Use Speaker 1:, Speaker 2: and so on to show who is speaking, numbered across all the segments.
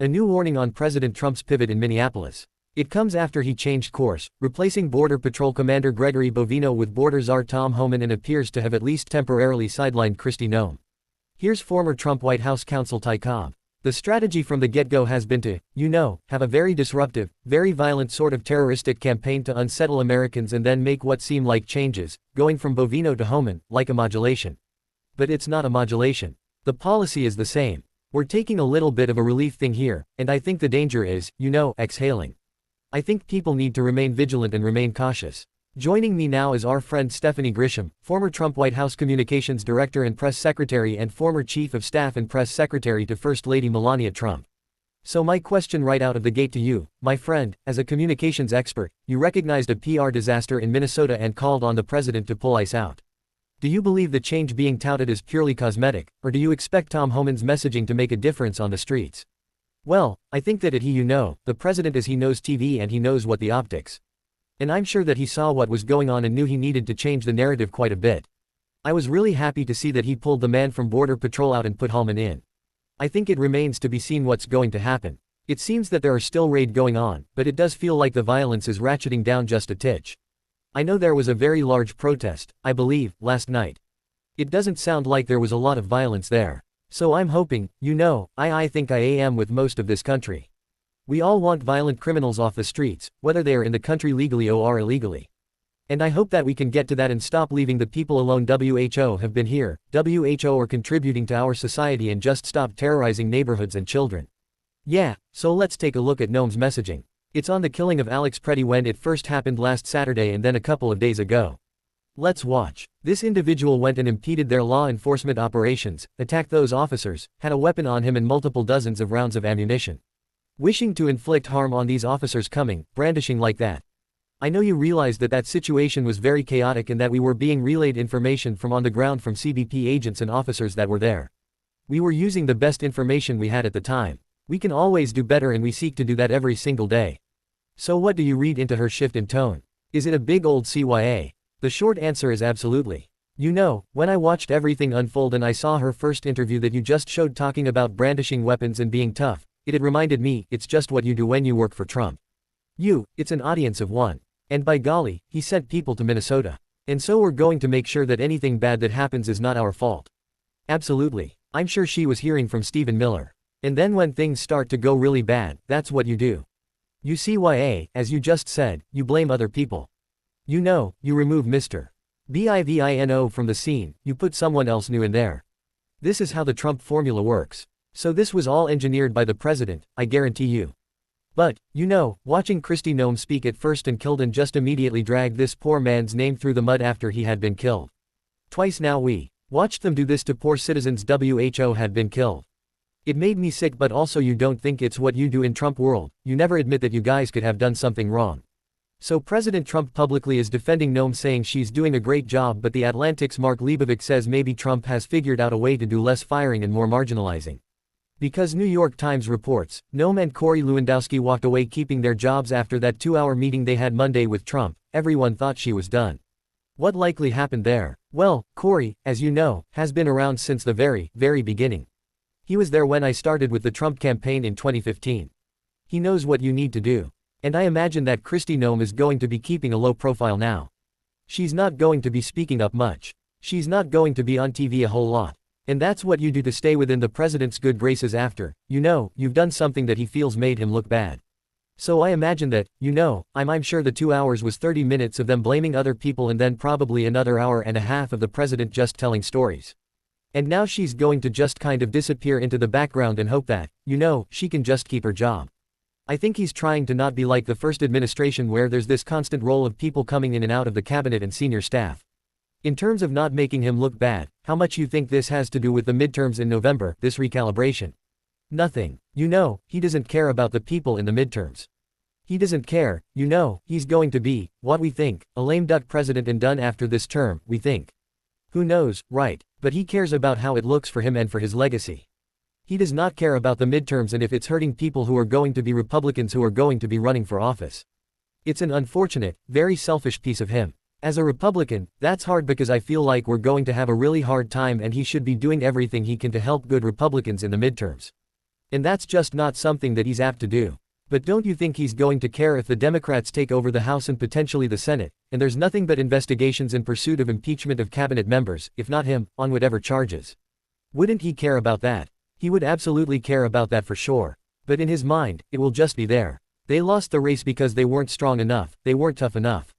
Speaker 1: A new warning on President Trump's pivot in Minneapolis. It comes after he changed course, replacing Border Patrol Commander Gregory Bovino with Border Czar Tom Homan, and appears to have at least temporarily sidelined Kristi Noem. Here's former Trump White House counsel Ty Cobb. The strategy from the get-go has been to, have a very disruptive, very violent sort of terroristic campaign to unsettle Americans and then make what seem like changes, going from Bovino to Homan, like a modulation. But it's not a modulation. The policy is the same. We're taking a little bit of a relief thing here, and I think the danger is, exhaling. I think people need to remain vigilant and remain cautious. Joining me now is our friend Stephanie Grisham, former Trump White House Communications Director and Press Secretary and former Chief of Staff and Press Secretary to First Lady Melania Trump. So my question right out of the gate to you, my friend, as a communications expert, you recognized a PR disaster in Minnesota and called on the president to pull ICE out. Do you believe the change being touted is purely cosmetic, or do you expect Tom Homan's messaging to make a difference on the streets? Well, I think that the president is he knows TV and he knows what the optics. And I'm sure that he saw what was going on and knew he needed to change the narrative quite a bit. I was really happy to see that he pulled the man from Border Patrol out and put Homan in. I think it remains to be seen what's going to happen. It seems that there are still raids going on, but it does feel like the violence is ratcheting down just a titch. I know there was a very large protest, I believe, last night. It doesn't sound like there was a lot of violence there. So I'm hoping, I think I am with most of this country. We all want violent criminals off the streets, whether they are in the country legally or illegally. And I hope that we can get to that and stop leaving the people alone. WHO have been here, WHO are contributing to our society, and just stop terrorizing neighborhoods and children. Yeah, so let's take a look at Noem's messaging. It's on the killing of Alex Preddy when it first happened last Saturday and then a couple of days ago. Let's watch. This individual went and impeded their law enforcement operations, attacked those officers, had a weapon on him and multiple dozens of rounds of ammunition. Wishing to inflict harm on these officers, coming, brandishing like that. I know you realize that that situation was very chaotic and that we were being relayed information from on the ground from CBP agents and officers that were there. We were using the best information we had at the time. We can always do better and we seek to do that every single day. So what do you read into her shift in tone? Is it a big old CYA? The short answer is absolutely. When I watched everything unfold and I saw her first interview that you just showed talking about brandishing weapons and being tough, it reminded me, it's just what you do when you work for Trump. It's an audience of one. And by golly, he sent people to Minnesota. And so we're going to make sure that anything bad that happens is not our fault. Absolutely. I'm sure she was hearing from Stephen Miller. And then when things start to go really bad, that's what you do. You CYA, as you just said, you blame other people. You remove Mr. Bivino from the scene, you put someone else new in there. This is how the Trump formula works. So this was all engineered by the president, I guarantee you. But, watching Kristi Noem speak at first and killed and just immediately dragged this poor man's name through the mud after he had been killed. Twice now we watched them do this to poor citizens WHO had been killed. It made me sick, but also you don't think it's what you do in Trump world, you never admit that you guys could have done something wrong. So President Trump publicly is defending Noem, saying she's doing a great job, but the Atlantic's Mark Leibovich says maybe Trump has figured out a way to do less firing and more marginalizing. Because New York Times reports, Noem and Corey Lewandowski walked away keeping their jobs after that 2-hour meeting they had Monday with Trump. Everyone thought she was done. What likely happened there? Well, Corey, as you know, has been around since the very, very beginning. He was there when I started with the Trump campaign in 2015. He knows what you need to do. And I imagine that Kristi Noem is going to be keeping a low profile now. She's not going to be speaking up much. She's not going to be on TV a whole lot. And that's what you do to stay within the president's good graces after, you've done something that he feels made him look bad. So I imagine that, I'm sure the 2 hours was 30 minutes of them blaming other people and then probably another hour and a half of the president just telling stories. And now she's going to just kind of disappear into the background and hope that, she can just keep her job. I think he's trying to not be like the first administration where there's this constant roll of people coming in and out of the cabinet and senior staff. In terms of not making him look bad, how much you think this has to do with the midterms in November, this recalibration? Nothing. He doesn't care about the people in the midterms. He doesn't care, he's going to be, what we think, a lame duck president and done after this term, we think. Who knows, right? But he cares about how it looks for him and for his legacy. He does not care about the midterms and if it's hurting people who are going to be Republicans who are going to be running for office. It's an unfortunate, very selfish piece of him. As a Republican, that's hard because I feel like we're going to have a really hard time and he should be doing everything he can to help good Republicans in the midterms. And that's just not something that he's apt to do. But don't you think he's going to care if the Democrats take over the House and potentially the Senate, and there's nothing but investigations in pursuit of impeachment of cabinet members, if not him, on whatever charges? Wouldn't he care about that? He would absolutely care about that for sure. But in his mind, it will just be there. They lost the race because they weren't strong enough, they weren't tough enough.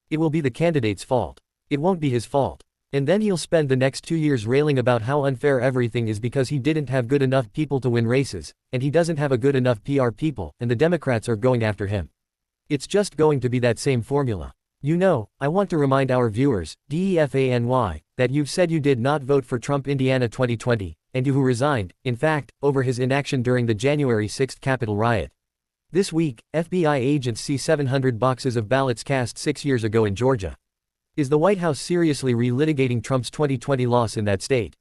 Speaker 1: It will be the candidate's fault. It won't be his fault. And then he'll spend the next 2 years railing about how unfair everything is because he didn't have good enough people to win races, and he doesn't have a good enough PR people, and the Democrats are going after him. It's just going to be that same formula. You know, I want to remind our viewers, DEFANY, that you've said you did not vote for Trump Indiana 2020, and you who resigned, in fact, over his inaction during the January 6th Capitol riot. This week, FBI agents see 700 boxes of ballots cast 6 years ago in Georgia. Is the White House seriously relitigating Trump's 2020 loss in that state?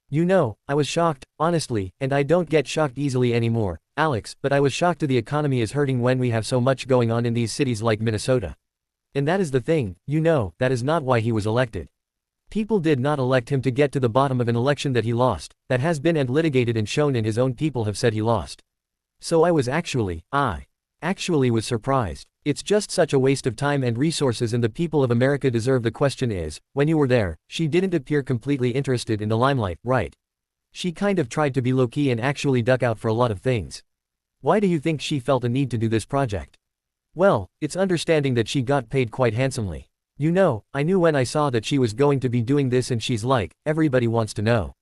Speaker 1: You know, I was shocked, honestly, and I don't get shocked easily anymore, Alex, but I was shocked the economy is hurting when we have so much going on in these cities like Minnesota. And that is the thing, you know, that is not why he was elected. People did not elect him to get to the bottom of an election that he lost, that has been and litigated and shown and his own people have said he lost. So I actually was surprised. It's just such a waste of time and resources, and the people of America deserve. The question is, when you were there, she didn't appear completely interested in the limelight, right? She kind of tried to be low-key and actually duck out for a lot of things. Why do you think she felt a need to do this project? Well, it's understanding that she got paid quite handsomely. You know, I knew when I saw that she was going to be doing this, and she's like, everybody wants to know.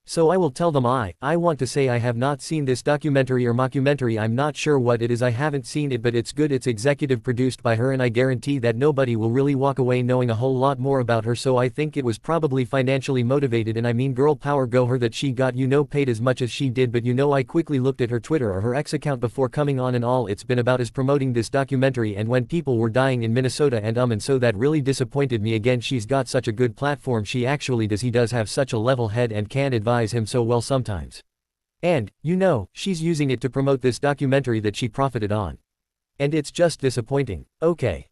Speaker 1: So I will tell them I want to say I have not seen this documentary or mockumentary. I'm not sure what it is. I haven't seen it, but it's good. It's executive produced by her, and I guarantee that nobody will really walk away knowing a whole lot more about her. So I think it was probably financially motivated, and I mean, girl power, go her, that she got, you know, paid as much as she did. But you know, I quickly looked at her Twitter or her X account before coming on, and all it's been about is promoting this documentary and when people were dying in Minnesota, and so that really disappointed me. Again, she's got such a good platform. She actually does. He does have such a level head and can advise him so well sometimes. And, you know, she's using it to promote this documentary that she profited on. And it's just disappointing. Okay.